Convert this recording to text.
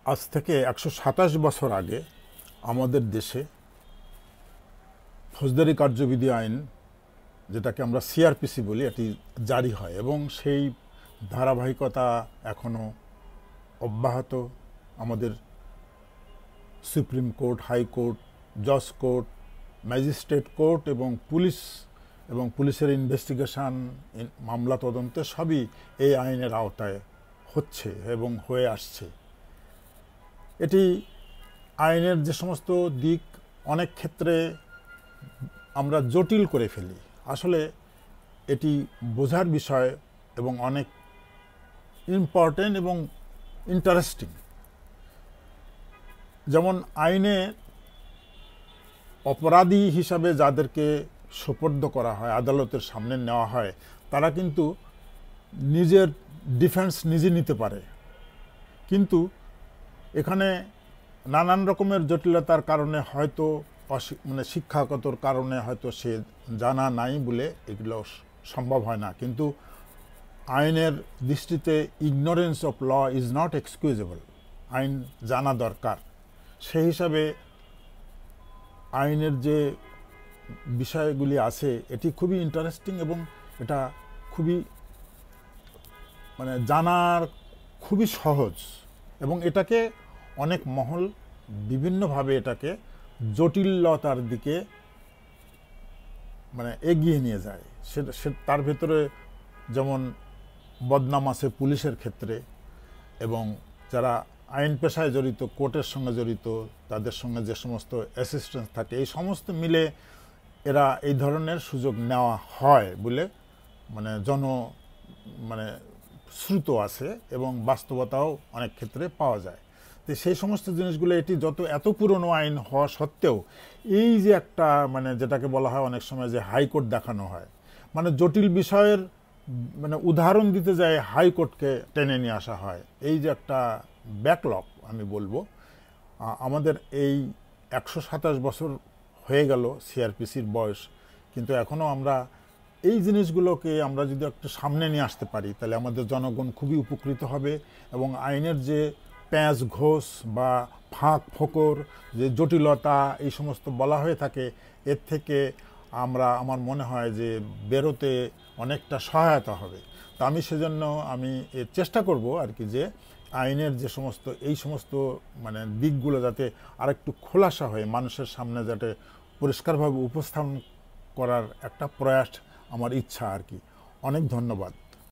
আজ থেকে ১২৭ বছর আগে আমাদের দেশে ফৌজদারি কার্যবিধি আইন, যেটাকে আমরা সিআরপিসি বলি, এটি জারি হয় এবং সেই ধারাবাহিকতা এখনও অব্যাহত। আমাদের সুপ্রিম কোর্ট, হাইকোর্ট, জজ কোর্ট, ম্যাজিস্ট্রেট কোর্ট এবং পুলিশের ইনভেস্টিগেশন, মামলা তদন্তে সবই এই আইনের আওতায় হচ্ছে এবং হয়ে আসছে। এটি আইনের যে সমস্ত দিক অনেক ক্ষেত্রে আমরা জটিল করে ফেলি, আসলে এটি বোঝার বিষয় এবং অনেক ইম্পর্টেন্ট এবং ইন্টারেস্টিং। যেমন আইনে অপরাধী হিসাবে যাদেরকে সোপর্দ করা হয়, আদালতের সামনে নেওয়া হয়, তারা কিন্তু নিজের ডিফেন্স নিজে নিতে পারে, কিন্তু এখানে নানান রকমের জটিলতার কারণে হয়তো শিক্ষাগতর কারণে হয়তো সে জানা নাই বলে এগুলো সম্ভব হয় না। কিন্তু আইনের দৃষ্টিতে ignorance of law is not excusable. আইন জানা দরকার। সেই হিসাবে আইনের যে বিষয়গুলি আছে এটি খুবই ইন্টারেস্টিং এবং এটা খুবই জানার খুবই সহজ, এবং এটাকে অনেক মহল বিভিন্নভাবে এটাকে জটিলতার দিকে এগিয়ে নিয়ে যায়। তার ভেতরে যেমন বদনাম আছে পুলিশের ক্ষেত্রে, এবং যারা আইন পেশায় জড়িত, কোর্টের সঙ্গে জড়িত, তাদের সঙ্গে যে সমস্ত অ্যাসিস্ট্যান্স থাকে, এই সমস্ত মিলে এরা এই ধরনের সুযোগ নেওয়া হয় বলে শ্রুত আছে এবং বাস্তবতাও অনেক ক্ষেত্রে পাওয়া যায়। তো সেই সমস্ত জিনিসগুলো এটি এত পুরনো আইন হওয়া সত্ত্বেও এই যে একটা যেটাকে বলা হয় অনেক সময় যে হাইকোর্ট দেখানো হয়, জটিল বিষয়ের উদাহরণ দিতে যায় হাইকোর্টকে টেনে নিয়ে আসা হয়। এই যে একটা ব্যাকলগ আমি বলবো, আমাদের এই ১২৭ বছর হয়ে গেল সিআরপিসির বয়স, কিন্তু এখনও আমরা এই জিনিসগুলোকে আমরা যদি একটু সামনে নিয়ে আসতে পারি তাহলে আমাদের জনগণ খুবই উপকৃত হবে, এবং আইনের যে প্যাঁচ ঘোষ বা ফাঁক ফোকর, যে জটিলতা এই সমস্ত বলা হয়ে থাকে, এর থেকে আমার মনে হয় যে বেরোতে অনেকটা সহায়তা হবে। তা আমি সেজন্য এর চেষ্টা করব আর কি, যে আইনের যে সমস্ত এই সমস্ত দিকগুলো যাতে আরেকটু খোলাসা হয়ে মানুষের সামনে যাতে পরিষ্কারভাবে উপস্থাপন করার একটা প্রয়াস আমার ইচ্ছা আর কি। অনেক ধন্যবাদ।